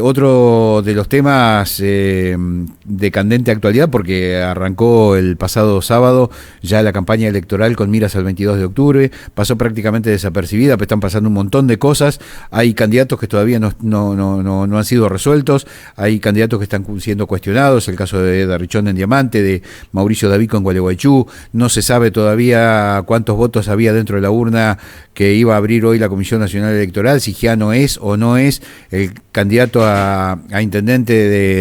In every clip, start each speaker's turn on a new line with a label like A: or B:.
A: Otro de los temas de candente actualidad, porque arrancó el pasado sábado ya la campaña electoral con miras al 22 de octubre, pasó prácticamente desapercibida, pero están pasando un montón de cosas, hay candidatos que todavía no han sido resueltos, hay candidatos que están siendo cuestionados, el caso de Eda Richón en Diamante, de Mauricio Davico en Gualeguaychú, no se sabe todavía cuántos votos había dentro de la urna que iba a abrir hoy la Comisión Nacional Electoral, si Giano es o no es el candidato a intendente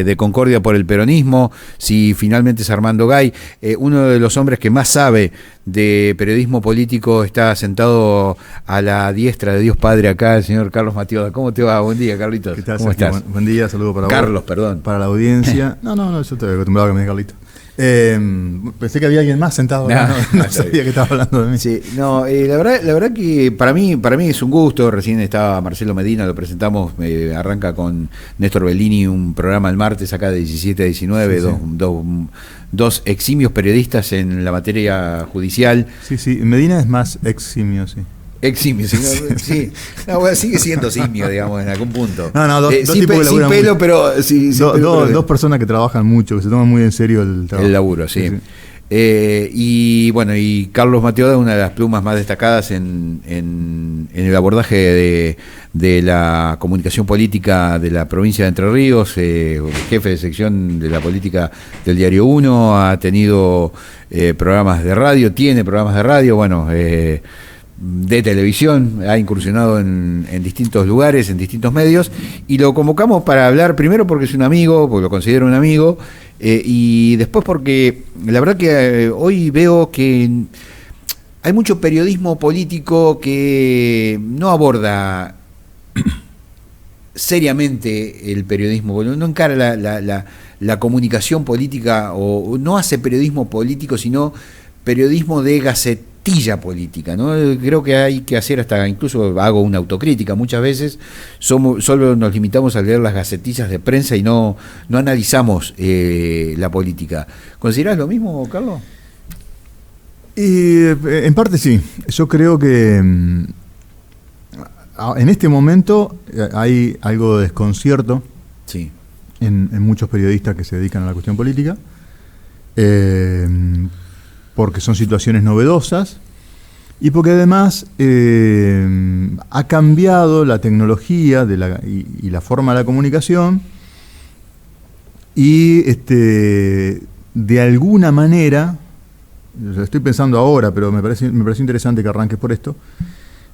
A: de Concordia por el peronismo, si finalmente es Armando Gay. Uno de los hombres que más sabe de periodismo político está sentado a la diestra de Dios Padre acá, el señor Carlos Matioda. ¿Cómo te va? Buen día, Carlitos.
B: ¿Qué tal,
A: ¿Cómo
B: Sergio?
A: estás?
B: Buen día, saludo para
A: Carlos,
B: vos.
A: perdón.
B: Para la audiencia. No, yo estoy acostumbrado a que me diga Carlito. Pensé que había alguien más sentado acá, no sabía que estaba hablando de mí.
A: Sí, no, la verdad que para mí es un gusto. Recién estaba Marcelo Medina, lo presentamos, arranca con Néstor Bellini un programa el martes acá de 17 a 19, sí. Dos eximios periodistas en la materia judicial.
B: Sí, Medina es más eximio, sí.
A: Eximio, sí. No, bueno, sigue siendo simio, digamos, en algún punto.
B: Dos
A: sin
B: tipos que
A: sin pelo, pero sí.
B: Dos personas que trabajan mucho, que se toman muy en serio el trabajo.
A: El laburo, sí. Y bueno, y Carlos Matioda, una de las plumas más destacadas en el abordaje de la comunicación política de la provincia de Entre Ríos, jefe de sección de la política del Diario 1, ha tenido programas de radio, tiene programas de radio, bueno, de televisión, ha incursionado en distintos lugares, en distintos medios, y lo convocamos para hablar primero porque es un amigo, porque lo considero un amigo, y después porque la verdad que hoy veo que hay mucho periodismo político que no aborda seriamente el periodismo, no encara la comunicación política, o no hace periodismo político, sino periodismo de gacetilla política, ¿no? Creo que hay que hacer, hasta incluso hago una autocrítica, muchas veces solo nos limitamos a leer las gacetillas de prensa y no analizamos la política. ¿Considerás lo mismo, Carlos?
B: En parte sí. Yo creo que en este momento hay algo de desconcierto,
A: sí,
B: en muchos periodistas que se dedican a la cuestión política, porque son situaciones novedosas y porque además ha cambiado la tecnología y la forma de la comunicación, y de alguna manera, lo estoy pensando ahora, pero me parece interesante que arranques por esto,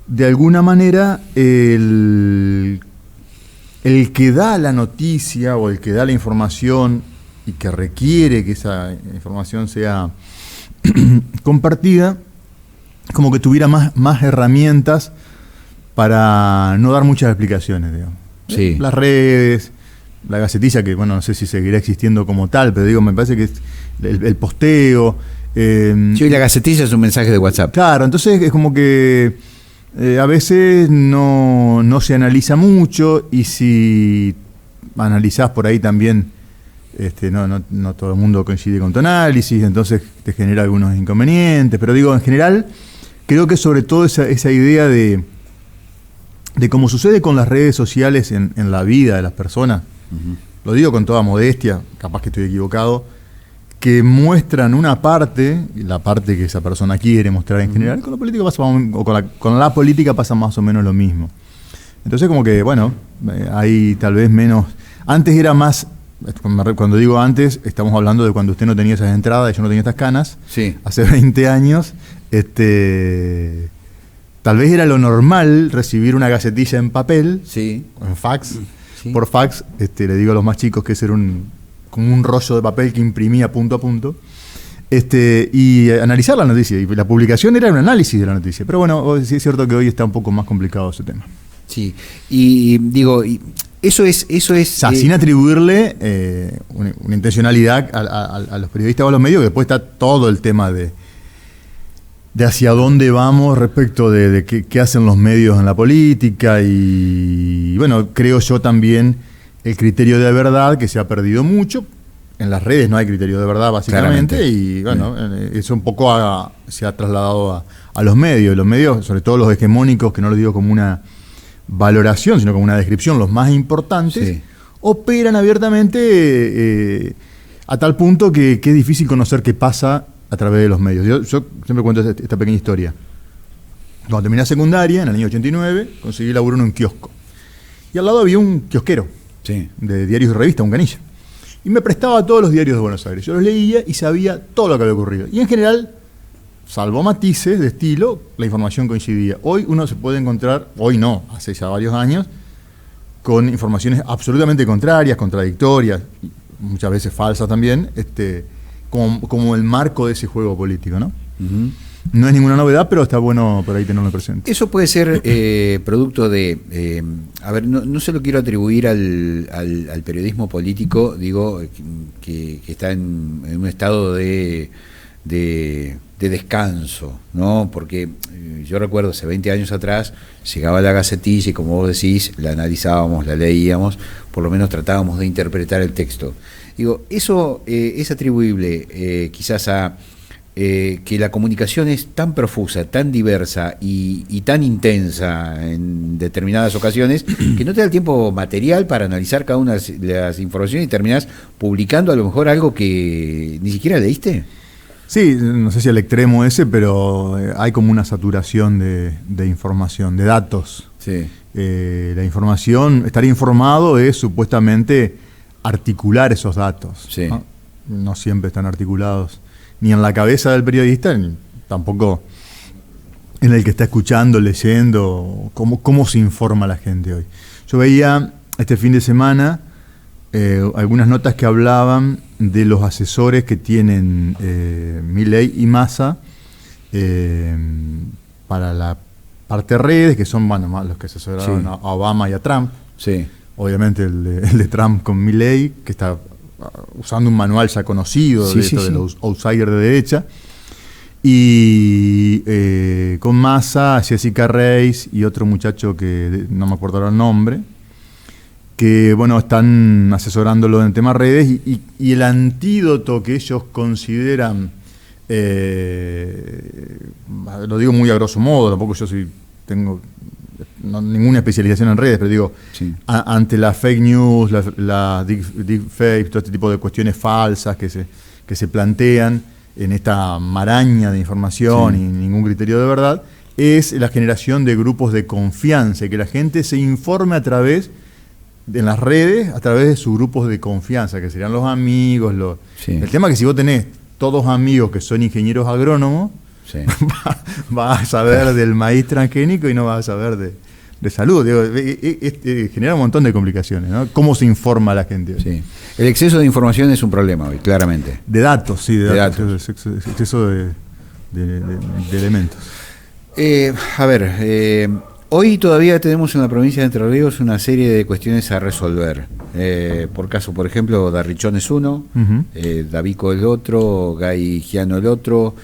B: de alguna manera el que da la noticia o el que da la información y que requiere que esa información sea compartida, como que tuviera más herramientas para no dar muchas explicaciones, digamos.
A: Sí.
B: Las redes, la gacetilla, que bueno, no sé si seguirá existiendo como tal, pero digo, me parece que es el posteo.
A: Sí, la gacetilla es un mensaje de WhatsApp. Claro,
B: entonces es como que a veces no se analiza mucho, y si analizás por ahí también, no todo el mundo coincide con tu análisis, entonces te genera algunos inconvenientes, pero digo, en general, creo que sobre todo esa idea de cómo sucede con las redes sociales en la vida de las personas, lo digo con toda modestia, capaz que estoy equivocado, que muestran una parte, la parte que esa persona quiere mostrar en general, con la política pasa, o con la política pasa más o menos lo mismo. Entonces como que, bueno, hay tal vez menos, antes era más. Cuando digo antes, estamos hablando de cuando usted no tenía esas entradas y yo no tenía estas canas,
A: sí,
B: hace 20 años, tal vez era lo normal recibir una gacetilla en papel,
A: sí,
B: en fax,
A: sí.
B: Por fax, le digo a los más chicos que ese era como un rollo de papel que imprimía punto a punto, y analizar la noticia, y la publicación era un análisis de la noticia, pero bueno, sí es cierto que hoy está un poco más complicado ese tema.
A: Sí, y digo, eso es. O
B: sea, sin atribuirle una intencionalidad a los periodistas o a los medios, que después está todo el tema de hacia dónde vamos respecto de qué hacen los medios en la política, y bueno, creo yo también el criterio de verdad, que se ha perdido mucho. En las redes no hay criterio de verdad, básicamente. Claramente. Y bueno, eso un poco se ha trasladado a los medios. Los medios, sobre todo los hegemónicos, que no lo digo como una valoración, sino como una descripción, los más importantes, sí, operan abiertamente a tal punto que es difícil conocer qué pasa a través de los medios. Yo siempre cuento esta pequeña historia. Cuando terminé la secundaria, en el año 89, conseguí laburo en un kiosco. Y al lado había un kiosquero de diarios y revistas, un canilla. Y me prestaba todos los diarios de Buenos Aires. Yo los leía y sabía todo lo que había ocurrido. Y en general, salvo matices de estilo, la información coincidía. Hoy uno se puede encontrar, hoy no, hace ya varios años, con informaciones absolutamente contrarias, contradictorias, muchas veces falsas también, como el marco de ese juego político, ¿no? Uh-huh. No es ninguna novedad, pero está bueno por ahí tenerlo presente.
A: Eso puede ser producto de... a ver, no se lo quiero atribuir al periodismo político, digo, que está en un estado de descanso, ¿no? Porque yo recuerdo hace 20 años atrás llegaba la Gacetilla y, como vos decís, la analizábamos, la leíamos, por lo menos tratábamos de interpretar el texto. Digo, eso es atribuible quizás a que la comunicación es tan profusa, tan diversa y tan intensa en determinadas ocasiones que no te da el tiempo material para analizar cada una de las informaciones y terminás publicando a lo mejor algo que ni siquiera leíste.
B: Sí, no sé si al extremo ese, pero hay como una saturación de información, de datos.
A: Sí.
B: La información, estar informado es supuestamente articular esos datos.
A: Sí.
B: No siempre están articulados, ni en la cabeza del periodista, ni tampoco en el que está escuchando, leyendo, cómo se informa la gente hoy. Yo veía este fin de semana algunas notas que hablaban de los asesores que tienen Milei y Massa para la parte de redes, que son los que asesoraron a Obama y a Trump.
A: Sí.
B: Obviamente el de Trump con Milei, que está usando un manual ya conocido de los outsiders de derecha. Y con Massa, Jessica Reis y otro muchacho que no me acuerdo ahora el nombre, que bueno, están asesorándolo en temas redes y el antídoto que ellos consideran, lo digo muy a grosso modo, tampoco yo tengo ninguna especialización en redes, pero digo, ante la fake news, la deepfake, todo este tipo de cuestiones falsas que se plantean en esta maraña de información y ningún criterio de verdad, es la generación de grupos de confianza y que la gente se informe en las redes a través de sus grupos de confianza, que serían los amigos. El tema es que si vos tenés todos amigos que son ingenieros agrónomos, vas a saber del maíz transgénico y no vas a saber de salud. Genera un montón de complicaciones, ¿no? ¿Cómo se informa la gente hoy?
A: Sí. El exceso de información es un problema hoy, claramente.
B: De datos, sí, de datos. Exceso de elementos.
A: A ver, hoy todavía tenemos en la provincia de Entre Ríos una serie de cuestiones a resolver. Por caso, por ejemplo, Darrichón es uno, Davico el otro, Gay Giano el otro.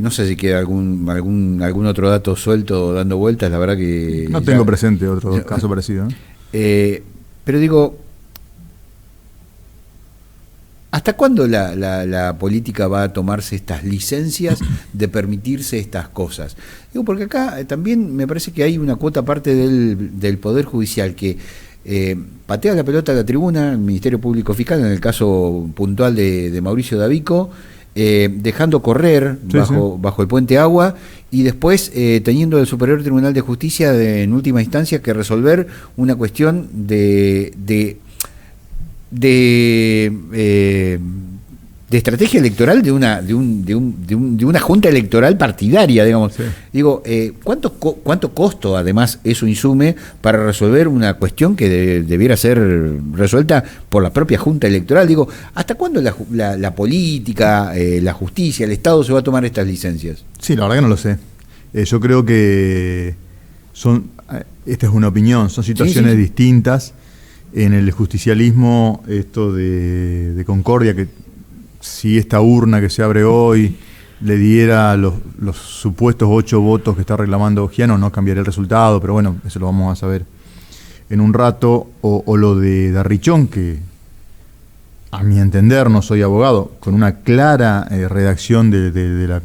A: No sé si queda algún otro dato suelto dando vueltas, la verdad que...
B: No tengo presente otro caso parecido.
A: Pero digo, ¿hasta cuándo la política va a tomarse estas licencias de permitirse estas cosas? Digo, porque acá también me parece que hay una cuota aparte del Poder Judicial que patea la pelota a la tribuna, el Ministerio Público Fiscal, en el caso puntual de Mauricio Davico, dejando correr bajo el puente agua y después teniendo el Superior Tribunal de Justicia en última instancia que resolver una cuestión de estrategia electoral de una junta electoral partidaria, digamos. Sí. Digo, ¿cuánto costo además eso insume para resolver una cuestión que debiera ser resuelta por la propia junta electoral? Digo, ¿hasta cuándo la política, la justicia, el Estado se va a tomar estas licencias?
B: Sí, la verdad que no lo sé. Yo creo que esta es una opinión, son situaciones distintas. En el justicialismo, esto de Concordia, que si esta urna que se abre hoy le diera los supuestos 8 votos que está reclamando Giano, no cambiaría el resultado, pero bueno, eso lo vamos a saber en un rato. O lo de Darrichón, que a mi entender, no soy abogado, con una clara redacción de la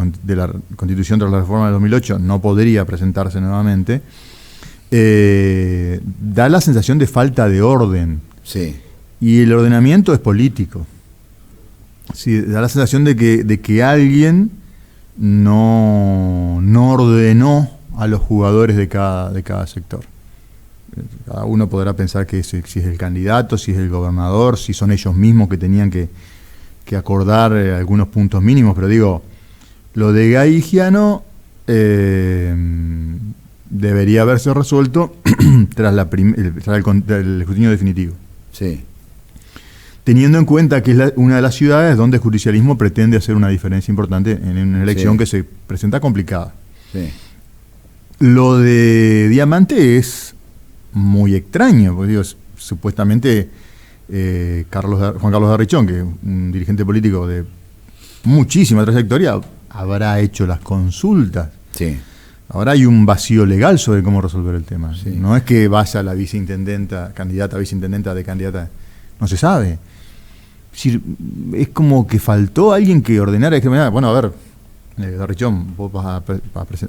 B: Constitución tras la reforma de 2008, no podría presentarse nuevamente. Da la sensación de falta de orden.
A: Sí.
B: y el ordenamiento es político. Sí, da la sensación de que alguien no ordenó a los jugadores de cada sector. Cada uno podrá pensar que si es el candidato, si es el gobernador, si son ellos mismos que tenían que acordar algunos puntos mínimos, pero digo, lo de Gay y Giano debería haberse resuelto tras el escrutinio definitivo.
A: Sí.
B: Teniendo en cuenta que es una de las ciudades donde el justicialismo pretende hacer una diferencia importante en una elección que se presenta complicada.
A: Sí.
B: Lo de Diamante es muy extraño, porque digo, supuestamente Juan Carlos Darrichón, que es un dirigente político de muchísima trayectoria, habrá hecho las consultas.
A: Sí.
B: Ahora hay un vacío legal sobre cómo resolver el tema.
A: Sí.
B: No es que vaya la candidata a viceintendenta de candidata, no se sabe. Es decir, es como que faltó alguien que ordenara y discriminara. Bueno, a ver, Darrichón, vos vas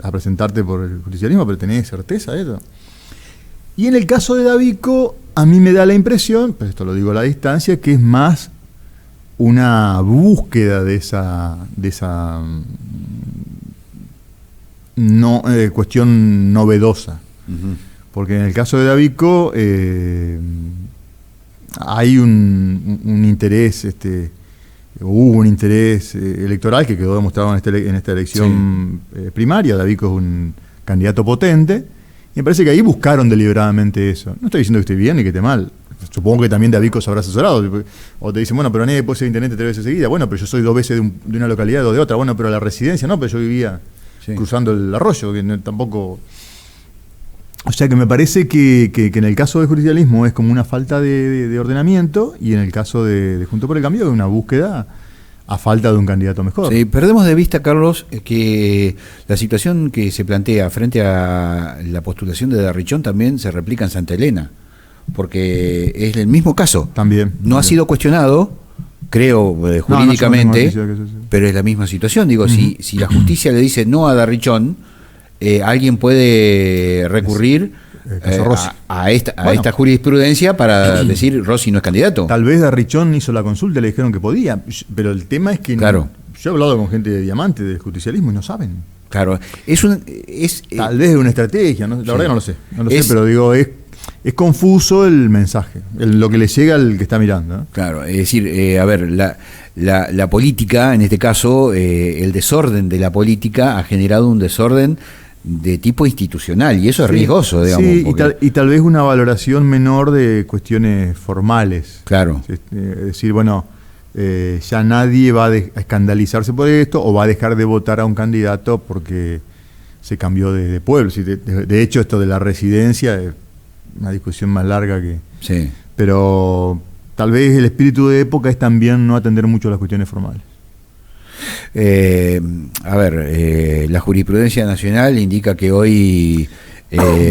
B: a presentarte por el justicialismo, pero tenés certeza de eso. Y en el caso de Davico, a mí me da la impresión, pero esto lo digo a la distancia, que es más una búsqueda de esa cuestión novedosa.
A: Uh-huh.
B: Porque en el caso de Davico hay un interés, hubo un interés electoral que quedó demostrado en esta elección primaria. Davico es un candidato potente. Y me parece que ahí buscaron deliberadamente eso. No estoy diciendo que esté bien ni que esté mal. Supongo que también Davico se habrá asesorado. O te dicen, bueno, pero nadie puede ser intendente 3 veces seguidas. Bueno, pero yo soy 2 veces de una localidad, 2 de otra. Bueno, pero la residencia no, pero yo vivía cruzando el arroyo, que tampoco... O sea que me parece que en el caso del justicialismo es como una falta de ordenamiento, y en el caso de Juntos por el Cambio es una búsqueda a falta de un candidato mejor.
A: Sí, perdemos de vista, Carlos, que la situación que se plantea frente a la postulación de Darrichón también se replica en Santa Elena, porque es el mismo caso.
B: También.
A: No ha sido cuestionado, creo, jurídicamente, pero es la misma situación. Digo, si la justicia le dice no a Darrichón, alguien puede recurrir a esta jurisprudencia para decir Rossi no es candidato.
B: Tal vez Darrichón hizo la consulta y le dijeron que podía, pero el tema es que yo he hablado con gente de Diamante, del justicialismo, y no saben.
A: Claro,
B: tal vez es una estrategia, ¿no? La verdad que no lo sé, pero digo, es confuso el mensaje, lo que le llega al que está mirando, ¿no?
A: Claro, es decir, a ver, la política, en este caso, el desorden de la política ha generado un desorden de tipo institucional, y eso es riesgoso, digamos.
B: Sí, y tal vez una valoración menor de cuestiones formales.
A: Claro.
B: Es decir, bueno, ya nadie va a escandalizarse por esto, o va a dejar de votar a un candidato porque se cambió de pueblo. De hecho, esto de la residencia es una discusión más larga que...
A: Sí.
B: Pero tal vez el espíritu de época es también no atender mucho las cuestiones formales.
A: La jurisprudencia nacional indica que hoy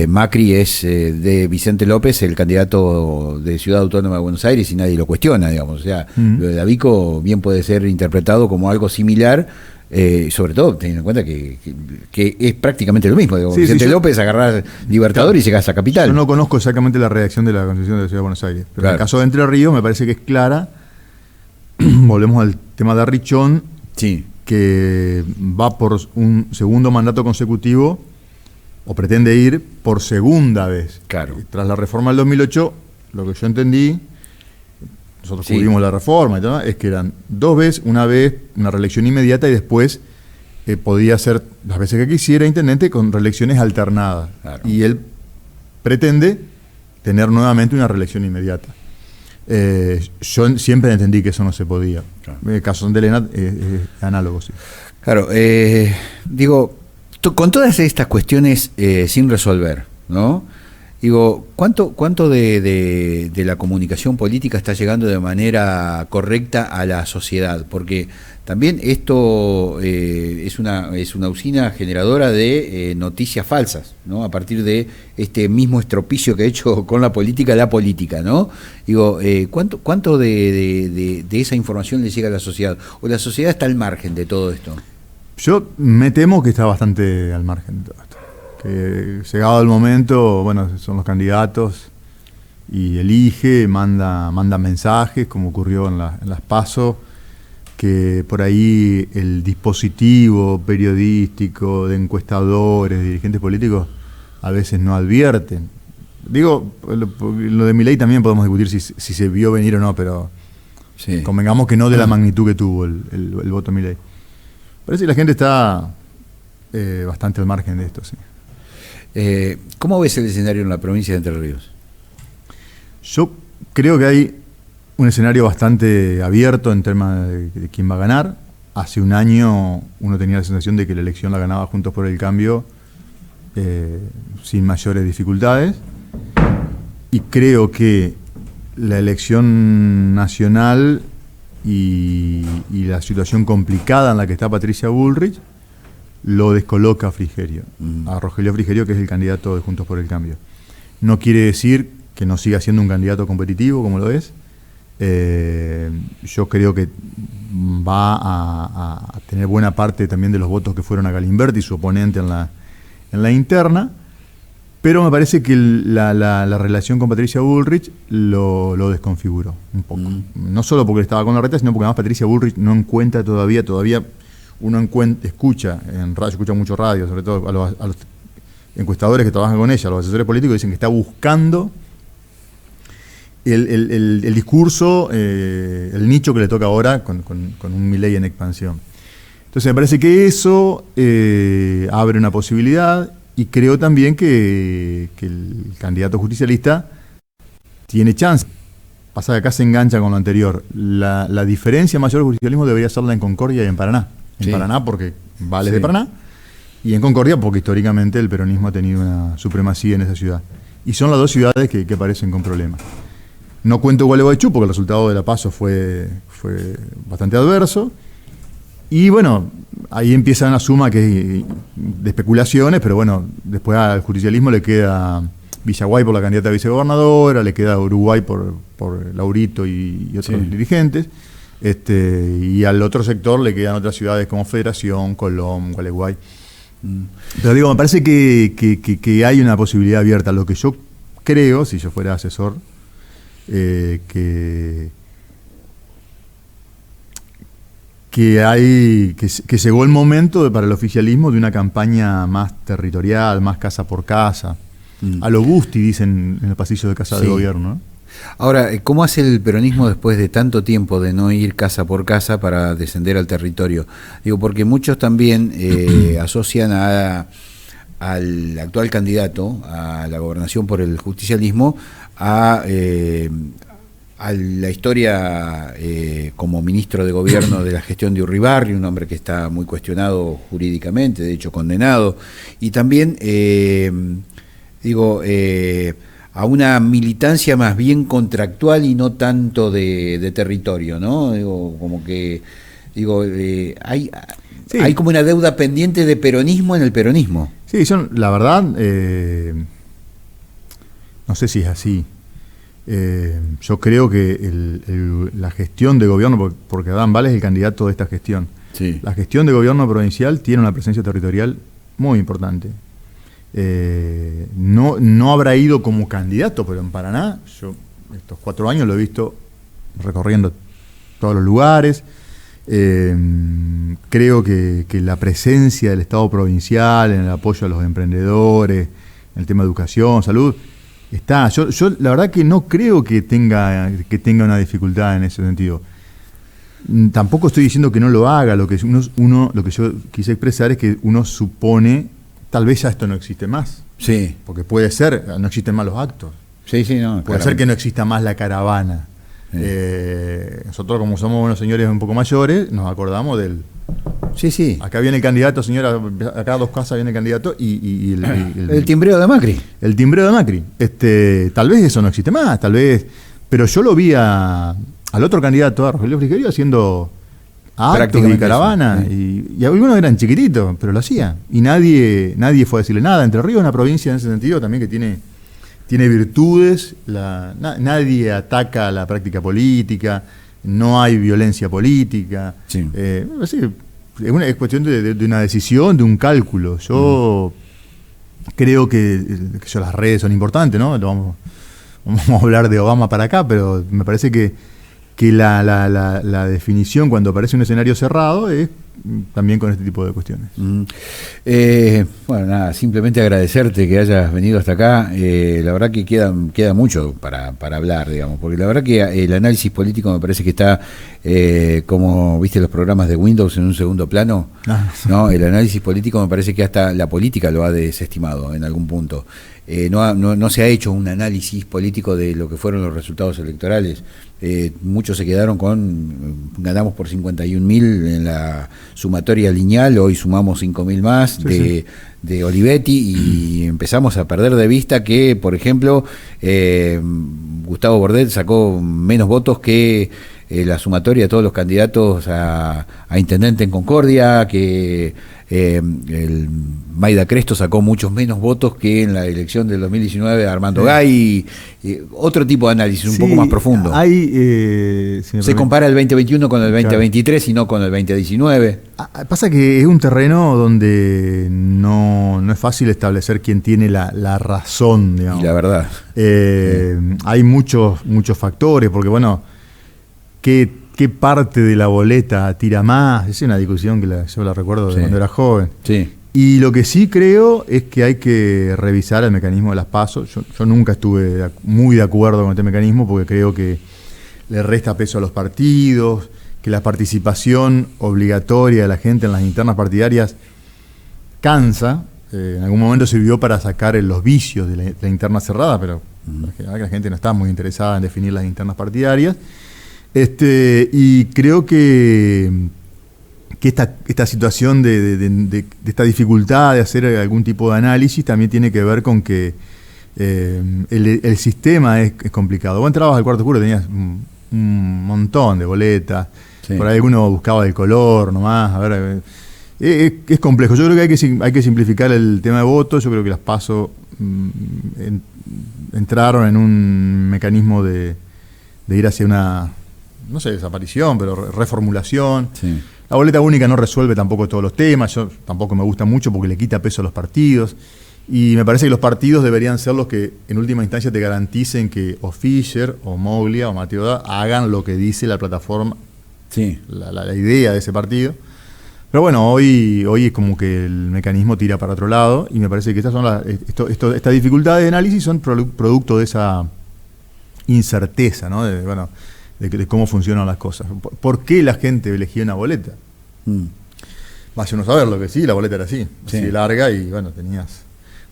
A: Macri es de Vicente López, el candidato de Ciudad Autónoma de Buenos Aires, y nadie lo cuestiona, digamos. O sea, lo de Davico bien puede ser interpretado como algo similar, sobre todo teniendo en cuenta que es prácticamente lo mismo. Digo, Vicente López agarrar Libertador y llegar a Capital.
B: Yo no conozco exactamente la redacción de la Constitución de la Ciudad de Buenos Aires, pero en el caso de Entre Ríos me parece que es clara. Volvemos al tema de Darrichón.
A: Sí.
B: Que va por un segundo mandato consecutivo, o pretende ir por segunda vez.
A: Claro.
B: Tras la reforma del 2008, lo que yo entendí, nosotros cubrimos la reforma y todo, es que eran 2 veces, una vez una reelección inmediata, y después podía ser las veces que quisiera intendente con reelecciones alternadas.
A: Claro.
B: Y él pretende tener nuevamente una reelección inmediata. Yo siempre entendí que eso no se podía. Claro. En el caso de Elena es análogo, sí.
A: Claro, digo, con todas estas cuestiones sin resolver, ¿no? Digo, ¿cuánto de la comunicación política está llegando de manera correcta a la sociedad? Porque también esto es una usina generadora de noticias falsas, ¿no? A partir de este mismo estropicio que ha hecho con la política, ¿no? Digo, ¿cuánto de esa información le llega a la sociedad? ¿O la sociedad está al margen de todo esto?
B: Yo me temo que está bastante al margen de todo esto. Que llegado el momento, bueno, son los candidatos, y elige, manda mensajes, como ocurrió en las PASO, que por ahí el dispositivo periodístico de encuestadores, dirigentes políticos, a veces no advierten. Digo, lo de Milei también podemos discutir si se vio venir o no, pero sí, convengamos que no de la magnitud que tuvo el voto Milei. Parece que la gente está bastante al margen de esto, sí.
A: ¿Cómo ves el escenario en la provincia de Entre Ríos?
B: Yo creo que hay un escenario bastante abierto en temas de quién va a ganar. Hace un año uno tenía la sensación de que la elección la ganaba Juntos por el Cambio sin mayores dificultades. Y creo que la elección nacional y la situación complicada en la que está Patricia Bullrich lo descoloca a Frigerio, a Rogelio Frigerio, que es el candidato de Juntos por el Cambio. No quiere decir que no siga siendo un candidato competitivo, como lo es. Yo creo que va a tener buena parte también de los votos que fueron a Galimberti, su oponente en la interna, pero me parece que la relación con Patricia Bullrich lo desconfiguró un poco. No solo porque estaba con la reta, sino porque además Patricia Bullrich no encuentra todavía uno escucha en radio, escucha mucho radio, sobre todo a los encuestadores que trabajan con ella, a los asesores políticos, dicen que está buscando el discurso, el nicho que le toca ahora con un Milei en expansión. Entonces me parece que eso abre una posibilidad, y creo también que el candidato justicialista tiene chance. Pasa que acá se engancha con lo anterior. La diferencia mayor del justicialismo debería serla en Concordia y en Paraná. En Paraná porque vale de Paraná, y en Concordia porque históricamente el peronismo ha tenido una supremacía en esa ciudad. Y son las dos ciudades que parecen con problemas. No cuento Gualeguaychú porque el resultado de la PASO fue bastante adverso. Y bueno, ahí empieza una suma de especulaciones, pero bueno, después al justicialismo le queda Villaguay por la candidata a vicegobernadora, le queda Uruguay por Laurito y otros dirigentes, y al otro sector le quedan otras ciudades como Federación, Colón, Gualeguay. Pero digo, me parece que hay una posibilidad abierta. Lo que yo creo, si yo fuera asesor, que llegó el momento para el oficialismo de una campaña más territorial, más casa por casa. A lo Busti, dicen en el pasillo de Casa de Gobierno, ¿no?
A: Ahora, ¿cómo hace el peronismo después de tanto tiempo de no ir casa por casa para descender al territorio? Digo, porque muchos también asocian al actual candidato a la gobernación por el justicialismo a la historia como ministro de gobierno de la gestión de Urribarri, un hombre que está muy cuestionado jurídicamente, de hecho condenado, y también a una militancia más bien contractual y no tanto de territorio, ¿no? Hay como una deuda pendiente de peronismo en el peronismo.
B: Sí, la verdad, no sé si es así. Yo creo que la gestión de gobierno, porque Adán Vale es el candidato de esta gestión, la gestión de gobierno provincial tiene una presencia territorial muy importante. No habrá ido como candidato, pero en Paraná, yo estos 4 años lo he visto recorriendo todos los lugares. Creo que la presencia del Estado provincial en el apoyo a los emprendedores, en el tema de educación, salud, está. Yo la verdad que no creo que tenga una dificultad en ese sentido. Tampoco estoy diciendo que no lo haga. Lo que yo quise expresar es que uno supone, tal vez ya esto no existe más.
A: Sí.
B: Porque puede ser, no existen más los actos.
A: Sí, no.
B: Puede ser que no exista más la caravana. Sí. Nosotros, como somos unos señores un poco mayores, nos acordamos del...
A: Sí.
B: Acá viene el candidato, señora, acá a 2 casas viene el candidato y
A: el timbreo de Macri.
B: El timbreo de Macri. Tal vez eso no existe más, tal vez... Pero yo lo vi al otro candidato, a Rogelio Frigerio, haciendo actos y caravana. Y algunos eran chiquititos, pero lo hacía. Y nadie fue a decirle nada. Entre Ríos es una provincia en ese sentido también que tiene virtudes. Nadie ataca la práctica política, no hay violencia política. Sí. Es cuestión de una decisión, de un cálculo. Yo creo que las redes son importantes, ¿no? vamos a hablar de Obama para acá, pero me parece que la definición cuando aparece un escenario cerrado es también con este tipo de cuestiones.
A: Bueno, nada, simplemente agradecerte que hayas venido hasta acá. La verdad que queda mucho para hablar, digamos, porque la verdad que el análisis político me parece que está, como viste los programas de Windows, en un segundo plano. ¿No? El análisis político me parece que hasta la política lo ha desestimado en algún punto. No se ha hecho un análisis político de lo que fueron los resultados electorales. Muchos se quedaron ganamos por 51.000 en la sumatoria lineal, hoy sumamos 5.000 más de Olivetti y empezamos a perder de vista que, por ejemplo, Gustavo Bordet sacó menos votos que la sumatoria de todos los candidatos a intendente en Concordia, que el Maida Cresto sacó muchos menos votos que en la elección del 2019 de Armando Gay. Otro tipo de análisis, un poco más profundo. Se compara el 2021 con el 2023 y no con el 2019.
B: Pasa que es un terreno donde no es fácil establecer quién tiene la razón, digamos.
A: Y la verdad.
B: Hay muchos factores, porque bueno, ¿qué parte de la boleta tira más? Es una discusión que yo la recuerdo de cuando era joven.
A: Sí.
B: Y lo que sí creo es que hay que revisar el mecanismo de las PASO. Yo nunca estuve muy de acuerdo con este mecanismo porque creo que le resta peso a los partidos, que la participación obligatoria de la gente en las internas partidarias cansa. En algún momento sirvió para sacar los vicios de la interna cerrada, pero la gente no está muy interesada en definir las internas partidarias. Y creo que esta situación de esta dificultad de hacer algún tipo de análisis también tiene que ver con que el sistema es complicado. Vos entrabas al cuarto oscuro, tenías un montón de boletas, por ahí alguno buscaba el color nomás, a ver, es complejo. Yo creo que hay que simplificar el tema de votos. Yo creo que las PASO entraron en un mecanismo de ir hacia una, no sé, desaparición, pero reformulación.
A: Sí.
B: La boleta única no resuelve tampoco todos los temas. Yo tampoco me gusta mucho porque le quita peso a los partidos. Y me parece que los partidos deberían ser los que en última instancia te garanticen que o Fischer, o Moglia, o Mateo Dá hagan lo que dice la plataforma, la idea de ese partido. Pero bueno, hoy es como que el mecanismo tira para otro lado y me parece que estas dificultades de análisis son producto de esa incerteza, ¿no? De cómo funcionan las cosas. ¿Por qué la gente elegía una boleta? Vaya uno a saber lo que sí, la boleta era así larga y bueno, tenías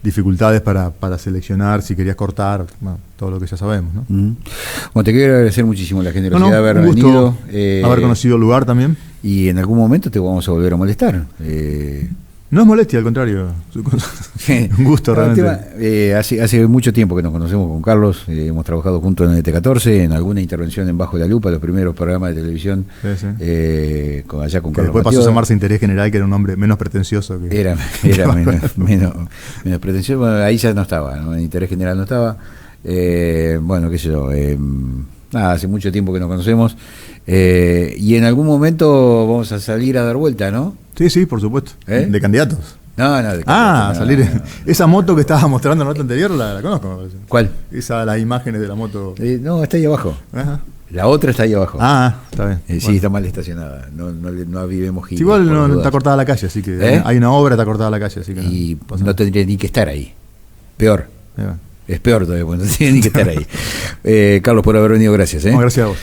B: dificultades para seleccionar, si querías cortar, bueno, todo lo que ya sabemos, ¿no?
A: Bueno, te quiero agradecer muchísimo la generosidad de haber
B: venido.
A: Haber
B: conocido el lugar también.
A: Y en algún momento te vamos a volver a molestar.
B: No es molestia, al contrario. Un gusto, realmente.
A: Hace mucho tiempo que nos conocemos con Carlos. Hemos trabajado juntos en el ET14, en alguna intervención en Bajo la Lupa, los primeros programas de televisión.
B: Allá
A: con
B: que
A: Carlos.
B: Después pasó a llamarse Interés General, que era un hombre menos pretencioso.
A: Era menos pretencioso. Bueno, ahí ya no estaba, ¿no? En Interés General no estaba. Bueno, qué sé yo. Hace mucho tiempo que nos conocemos. Y en algún momento vamos a salir a dar vuelta, ¿no?
B: Sí, por supuesto. De candidatos.
A: No, de candidatos.
B: Salir. No. Esa moto que estabas mostrando en la nota anterior, la conozco, me parece.
A: ¿Cuál?
B: Las imágenes de la moto.
A: No, está ahí abajo.
B: Ajá.
A: La otra está ahí abajo.
B: Está bien.
A: Sí, está mal estacionada. No avivemos giros.
B: Igual no está cortada la calle, así que hay una obra, está cortada la calle, así que
A: y no tendría ni que estar ahí. Peor. Es peor todavía, porque no tiene ni que estar ahí. Carlos, por haber venido, gracias.
B: No, gracias a vos.